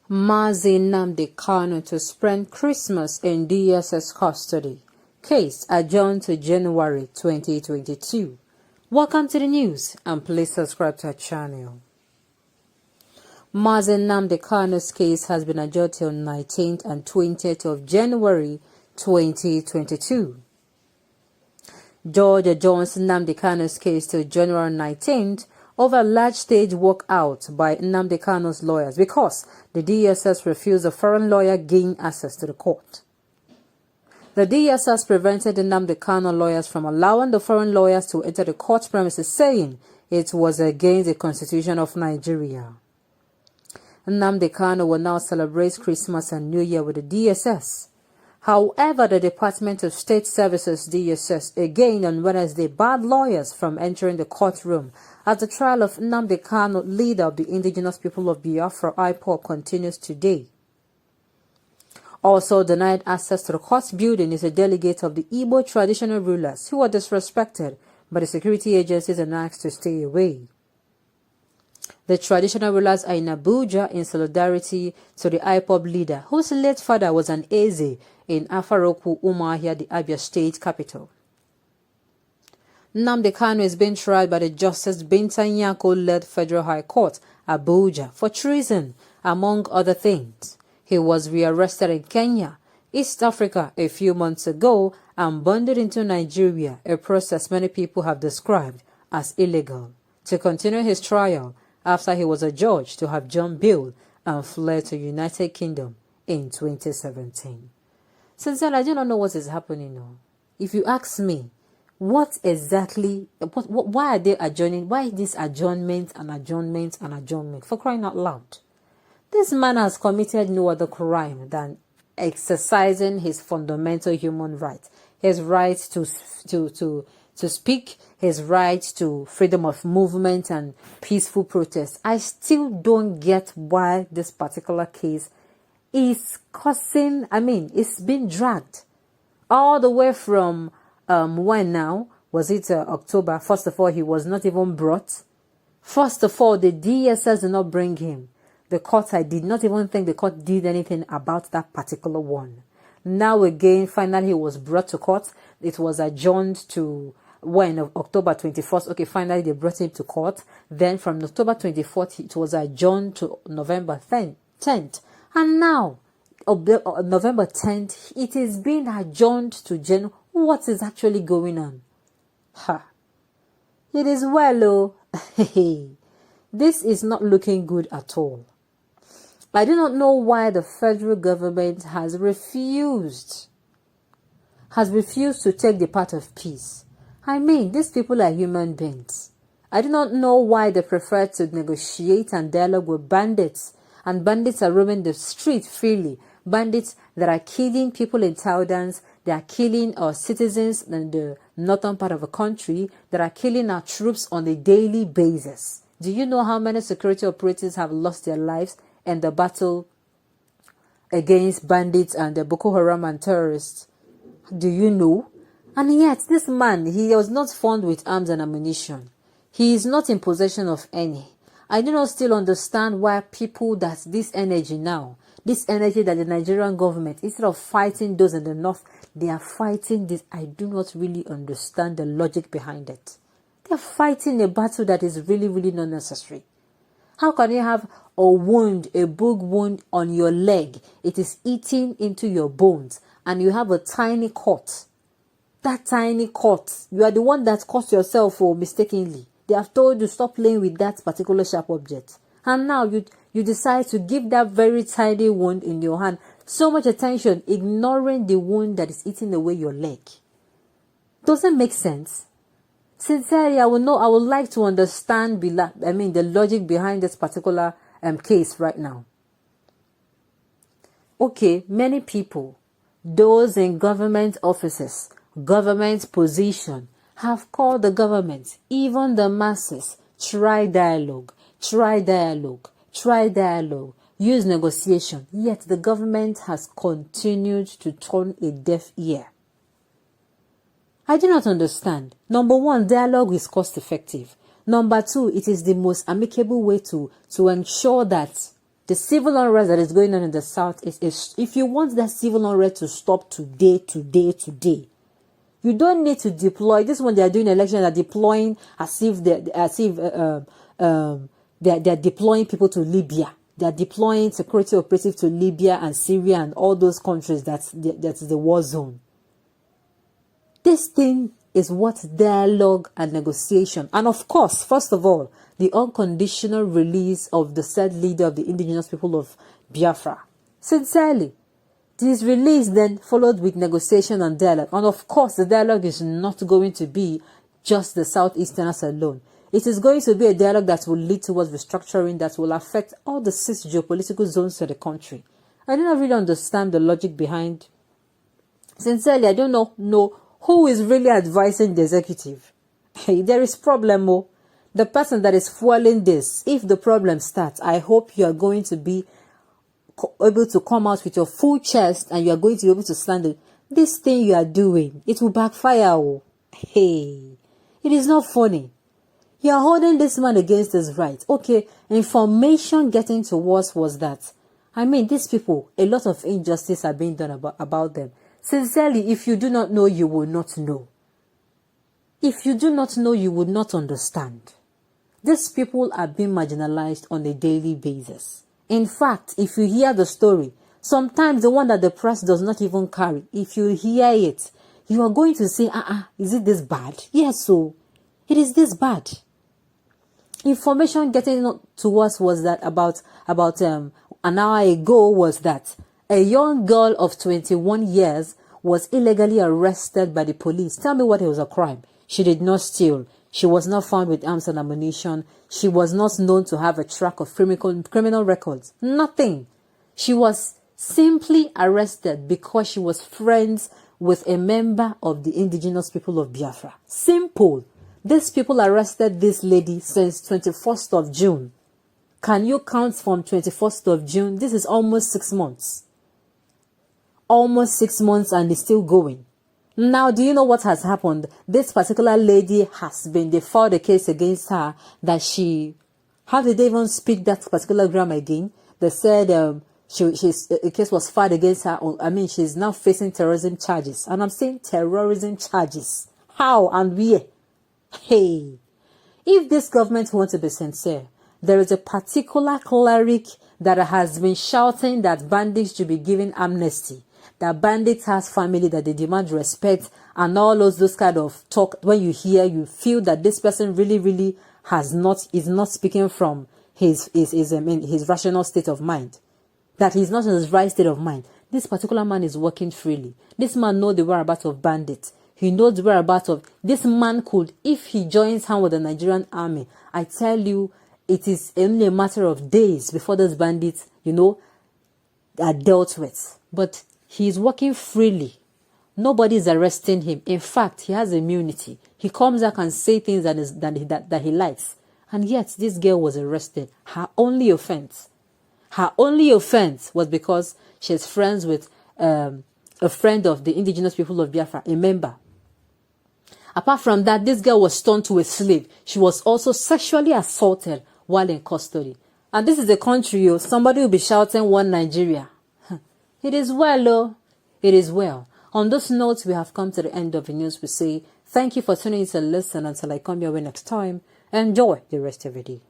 Mazi Nnamdi Kanu to spend Christmas in DSS custody. Case adjourned to January 2022. Welcome to the news and please subscribe to our channel. Mazi Nnamdi Kanu's case has been adjourned till 19th and 20th of January 2022. Georgia adjourns Nnamdi Kanu's case till January 19th over a large stage walkout by Nnamdi Kanu's lawyers because the DSS refused a foreign lawyer gain access to the court. The DSS prevented the Nnamdi Kanu lawyers from allowing the foreign lawyers to enter the court premises, saying it was against the Constitution of Nigeria. Nnamdi Kanu will now celebrate Christmas and New Year with the DSS. However, the Department of State Services DSS again on Wednesday barred lawyers from entering the courtroom as the trial of Nnamdi Kanu, leader of the indigenous people of Biafra IPOB, continues today. Also denied access to the court building is a delegate of the Igbo traditional rulers who were disrespected by the security agencies and asked to stay away. The traditional rulers are in Abuja in solidarity to the IPOB leader, whose late father was an Eze in Afaroku Umuahia, the Abia state capital. Nnamdi Kanu is being tried by the Justice Binta Nyako-led Federal High Court, Abuja, for treason, among other things. He was rearrested in Kenya, East Africa, a few months ago and bonded into Nigeria, a process many people have described as illegal, to continue his trial after he was adjudged to have John bail and fled to United Kingdom in 2017. Sincerely, I do not know what is happening now. If you ask me, what exactly, why are they adjourning? Why this adjournment and adjournment and adjournment? For crying out loud. This man has committed no other crime than exercising his fundamental human right. His right to speak, his right to freedom of movement and peaceful protest. I still don't get why this particular case is causing, it's been dragged all the way from when now? Was it October? First of all, he was not even brought. First of all, the DSS did not bring him. The court, I did not even think the court did anything about that particular one. Now again, finally he was brought to court. It was adjourned to when? October 21st. Okay, finally they brought him to court. Then from October 24th, it was adjourned to November 10th. And now, November 10th, it is being adjourned to January. What is actually going on? It is well, oh. This is not looking good at all. I do not know why the federal government has refused to take the path of peace. These people are human beings. I do not know why they prefer to negotiate and dialogue with bandits, and bandits are roaming the street freely. Bandits that are killing people in thousands, they are killing our citizens in the northern part of the country, that are killing our troops on a daily basis. Do you know how many security operatives have lost their lives in the battle against bandits and the Boko Haram and terrorists? Do you know? And yet, this man, he was not found with arms and ammunition. He is not in possession of any. I do not still understand why people that this energy that the Nigerian government, instead of fighting those in the north, they are fighting this. I do not really understand the logic behind it. They are fighting a battle that is really, really not necessary. How can you have a wound, a bug wound on your leg? It is eating into your bones and you have a tiny cut. That tiny cut, you are the one that cut yourself for mistakenly. They have told you stop playing with that particular sharp object. And now you decide to give that very tiny wound in your hand so much attention, ignoring the wound that is eating away your leg. Doesn't make sense. Sincerely, I would like to understand the logic behind this particular case right now. Okay, many people, those in government offices, government position, have called the government, even the masses, try dialogue, use negotiation. Yet the government has continued to turn a deaf ear. I do not understand. Number one, dialogue is cost effective. Number two, it is the most amicable way to ensure that The civil unrest that is going on in the south is if you want that civil unrest to stop today, you don't need to deploy. This one they are doing election, they're deploying they're deploying people to Libya. They're deploying security operatives to Libya and Syria and all those countries that's the war zone. This thing is what dialogue and negotiation, and of course, first of all, the unconditional release of the said leader of the indigenous people of Biafra. Sincerely, this release then followed with negotiation and dialogue. And of course, the dialogue is not going to be just the Southeasterners alone. It is going to be a dialogue that will lead towards restructuring that will affect all the 6 geopolitical zones of the country. I do not really understand the logic behind. Sincerely, I don't know who is really advising the executive. Hey, there is problem. Oh. The person that is fueling this, if the problem starts, I hope you are going to be able to come out with your full chest and you are going to be able to stand it. This thing you are doing, it will backfire. Oh. Hey, it is not funny. You are holding this man against his right. Okay, information getting to us was that. I mean, these people, a lot of injustice are being done about them. Sincerely, if you do not know, you will not know. If you do not know, you would not understand. These people are being marginalized on a daily basis. In fact, if you hear the story, sometimes the one that the press does not even carry, if you hear it, you are going to say, is it this bad? Yes, so it is this bad. Information getting to us was that about an hour ago was that a young girl of 21 years was illegally arrested by the police. Tell me what it was a crime. She did not steal. She was not found with arms and ammunition. She was not known to have a track of criminal records. Nothing. She was simply arrested because she was friends with a member of the indigenous people of Biafra. Simple. These people arrested this lady since 21st of June. Can you count from 21st of June? This is almost 6 months. Almost 6 months and it's still going. Now, do you know what has happened? This particular lady they filed a case against her that how did they even speak that particular grammar again? They said a case was filed against her. I mean, she's now facing terrorism charges. And I'm saying terrorism charges. How and where? Hey, if this government wants to be sincere, there is a particular cleric that has been shouting that bandits should be given amnesty. That bandits has family, that they demand respect, and all those kind of talk. When you hear, you feel that this person really is not speaking from his rational state of mind. That he's not in his right state of mind. This particular man is working freely. This man knows the whereabouts of bandits. He knows the whereabouts of this man could, if he joins hand with the Nigerian army, I tell you, it is only a matter of days before those bandits, are dealt with. But he is working freely. Nobody is arresting him. In fact, he has immunity. He comes out and say things that he likes. And yet, this girl was arrested. Her only offense was because she's friends with a friend of the indigenous people of Biafra, a member. Apart from that, this girl was turned to a slave. She was also sexually assaulted while in custody. And this is a country, somebody will be shouting one Nigeria. It is well, oh. It is well. On this note, we have come to the end of the news. We say thank you for tuning in to listen. Until I come your way next time, enjoy the rest of your day.